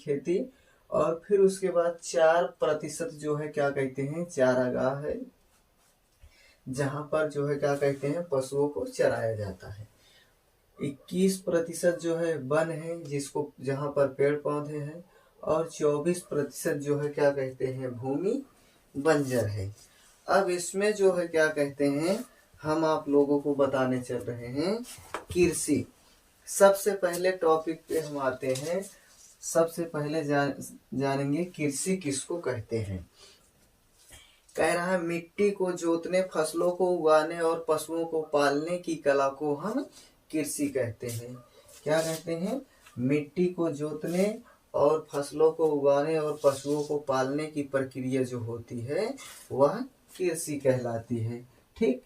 खेती। और फिर उसके बाद 4% जो है क्या कहते हैं चारागाह है, जहां पर जो है क्या कहते हैं पशुओं को चराया जाता है। 21% जो है वन है, जिसको जहां पर पेड़ पौधे हैं। और 24% जो है क्या कहते हैं भूमि बंजर है। अब इसमें जो है क्या कहते हैं हम आप लोगों को बताने चल रहे हैं कृषि। सबसे पहले टॉपिक पे हम आते हैं। सबसे पहले जानेंगे कृषि किसको कहते हैं। कह रहा है मिट्टी को जोतने, फसलों को उगाने और पशुओं को पालने की कला को हम कृषि कहते हैं। क्या कहते हैं? मिट्टी को जोतने और फसलों को उगाने और पशुओं को पालने की प्रक्रिया जो होती है वह कृषि कहलाती है। ठीक,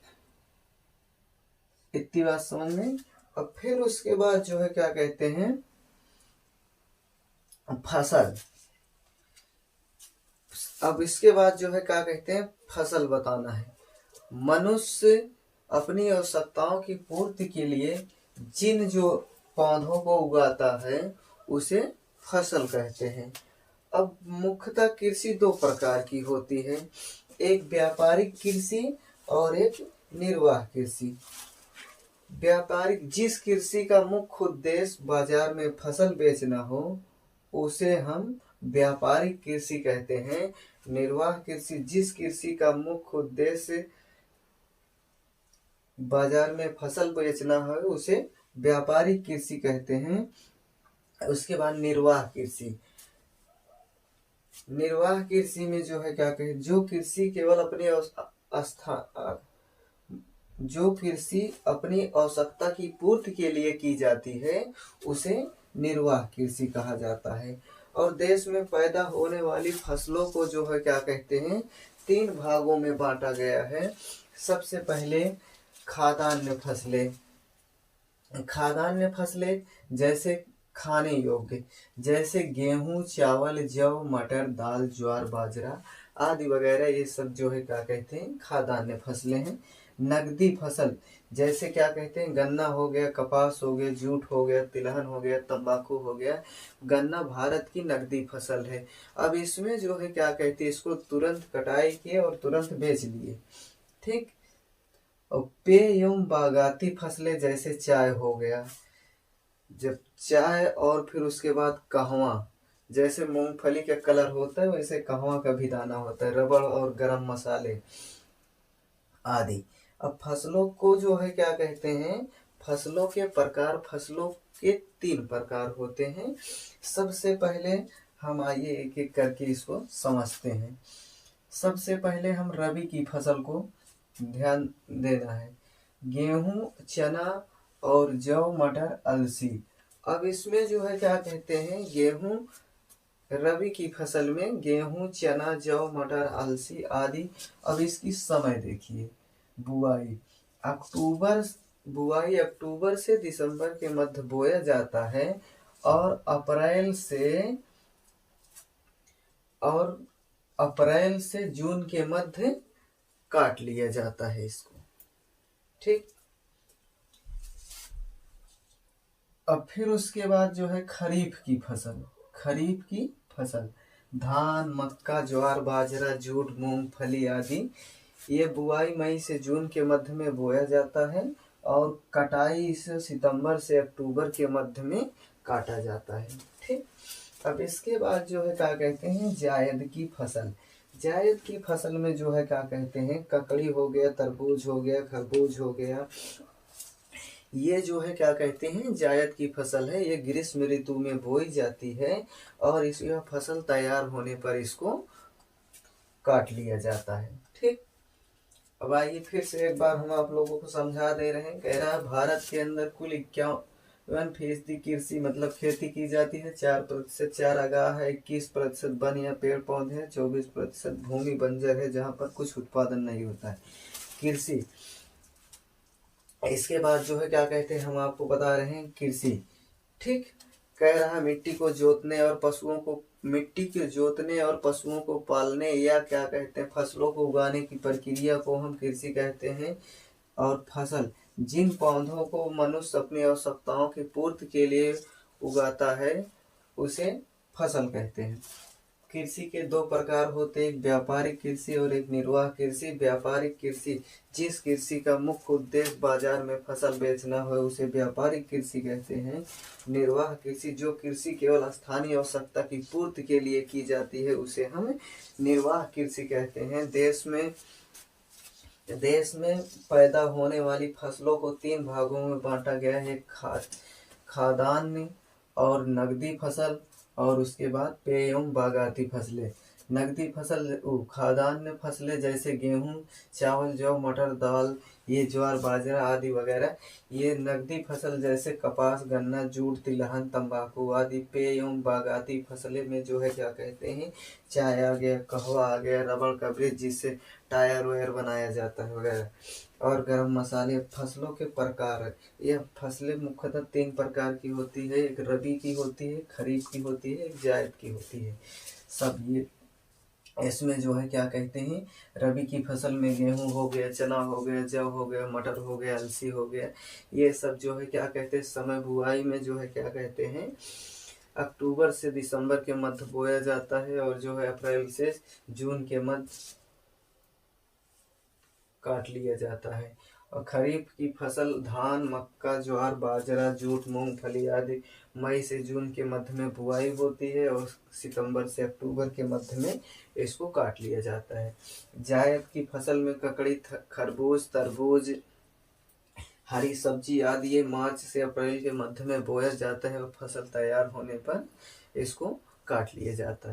इतनी बात समझ में। अब फिर उसके बाद जो है क्या कहते हैं फसल। अब इसके बाद जो है क्या कहते हैं फसल बताना है। मनुष्य अपनी आवश्यकताओं की पूर्ति के लिए जिन जो पौधों को उगाता है उसे फसल कहते हैं। अब मुख्यतः कृषि दो प्रकार की होती है, एक व्यापारिक कृषि और एक निर्वाह कृषि। व्यापारिक, जिस कृषि का मुख्य उद्देश्य बाजार में फसल बेचना हो उसे हम व्यापारिक कृषि कहते हैं। निर्वाह कृषि, जिस कृषि का मुख्य उद्देश्य बाजार में फसल बेचना है उसे व्यापारिक कृषि कहते हैं। उसके बाद निर्वाह कृषि। निर्वाह कृषि में जो है क्या कहे, जो कृषि केवल अपने जो कृषि अपनी आवश्यकता की पूर्ति के लिए की जाती है उसे निर्वाह कृषि कहा जाता है। और देश में पैदा होने वाली फसलों को जो है क्या कहते हैं 3 भागों में बांटा गया है। सबसे पहले खाद्यान्न फसलें। खाद्यान्न फसलें जैसे खाने योग्य, जैसे गेहूं, चावल, जौ, मटर, दाल, ज्वार, बाजरा आदि वगैरह, ये सब जो है क्या कहते हैं खाद्यान्न फसलें हैं। नगदी फसल जैसे क्या कहते हैं गन्ना हो गया, कपास हो गया, जूट हो गया, तिलहन हो गया, तंबाकू हो गया। गन्ना भारत की नगदी फसल है। अब इसमें जो है क्या कहते हैं इसको तुरंत कटाई किए और तुरंत बेच लिए। ठीक। और पेय एवं बागाती फसलें जैसे चाय हो गया, जब चाय, और फिर उसके बाद कहवा, जैसे मूंगफली का कलर होता है वैसे कहवा का भी दाना होता है, रबड़ और गरम मसाले आदि। अब फसलों को जो है क्या कहते हैं फसलों के प्रकार, फसलों के 3 प्रकार होते हैं। सबसे पहले हम आइए एक एक करके इसको समझते हैं। सबसे पहले हम रबी की फसल को ध्यान देना है। गेहूं, चना और जौ, मटर, अलसी। अब इसमें जो है क्या कहते हैं गेहूं, रबी की फसल में गेहूं, चना, जौ, मटर, अलसी आदि। अब इसकी समय देखिए। बुआई अक्टूबर से दिसंबर के मध्य बोया जाता है और अप्रैल से जून के मध्य काट लिया जाता है इसको। ठीक। अब फिर उसके बाद जो है खरीफ की फसल। खरीफ की फसल धान, मक्का, ज्वार, बाजरा, जूट, मूंगफली आदि। ये बुआई मई से जून के मध्य में बोया जाता है और कटाई इसे सितंबर से अक्टूबर के मध्य में काटा जाता है। ठीक। अब इसके बाद जो है क्या कहते हैं जायद की फसल। जायद की फसल में जो है क्या कहते हैं ककड़ी हो गया, तरबूज हो गया, खरबूज हो गया, ये जो है क्या कहते हैं जायद की फसल है। ये ग्रीष्म ऋतु में बोई जाती है और इसका फसल तैयार होने पर इसको काट लिया जाता है। ठीक। अब आइए फिर से एक बार हम आप लोगों को समझा दे रहे हैं। कह रहा है भारत के अंदर कुल 51% कृषि मतलब खेती की जाती है, 4% चारागाह है, 21% वन या पेड़ पौधे हैं, 24% भूमि बंजर है जहाँ पर कुछ उत्पादन नहीं होता है। कृषि। इसके बाद जो है क्या कहते हैं हम आपको बता रहे हैं कृषि। ठीक। कह रहा है मिट्टी को जोतने और पशुओं को पालने या क्या कहते हैं फसलों को उगाने की प्रक्रिया को हम कृषि कहते हैं। और फसल, जिन पौधों को मनुष्य अपनी आवश्यकताओं की पूर्ति के लिए उगाता है उसे फसल कहते हैं। कृषि के दो प्रकार होते हैं, एक व्यापारिक कृषि और एक निर्वाह कृषि। व्यापारिक कृषि जिस कृषि का मुख्य उद्देश्य बाजार में फसल बेचना हो उसे व्यापारिक कृषि कहते हैं। निर्वाह कृषि जो कृषि केवल स्थानीय आवश्यकता की पूर्ति के लिए की जाती है उसे हम निर्वाह कृषि कहते हैं। देश में पैदा होने वाली फसलों को तीन भागों में बांटा गया है, खाद्यान्न और नगदी फसल, और उसके बाद पेय एवं बागाती फसलें। नगदी फसल खाद्यान्न फसलें जैसे गेहूं, चावल, जौ, मटर, दाल, ये ज्वार, बाजरा आदि वगैरह। ये नगदी फसल जैसे कपास, गन्ना, जूट, तिलहन, तंबाकू आदि। पेय एवं बागाती फसलें में जो है क्या कहते हैं, चाय आ गया, कहवा आ गया, रबड़ का ब्रिज जिससे टायर वायर बनाया जाता है वगैरह, और गरम मसाले। फसलों के प्रकार है, यह फसलें मुख्यतः तीन प्रकार की होती है, एक रबी की होती है, खरीफ की होती है, एक जायद की होती है। सब ये इसमें जो है क्या कहते हैं, रबी की फसल में गेहूं हो गया, चना हो गया, जौ हो गया, मटर हो गया, अलसी हो गया, ये सब जो है क्या कहते हैं, समय बुआई में जो है क्या कहते हैं, अक्टूबर से दिसंबर के मध्य बोया जाता है, और जो है अप्रैल से जून के मध्य काट लिया जाता है। और खरीफ की फसल धान, मक्का, ज्वार, बाजरा, जूट, मूंगफली आदि मई से जून के मध्य में बुआई होती है, और सितंबर से अक्टूबर के मध्य में इसको काट लिया जाता है। जायद की फसल में ककड़ी, खरबूज, तरबूज, हरी सब्जी आदि ये मार्च से अप्रैल के मध्य में बोया जाता है, और फसल तैयार होने पर इसको काट लिया जाता है।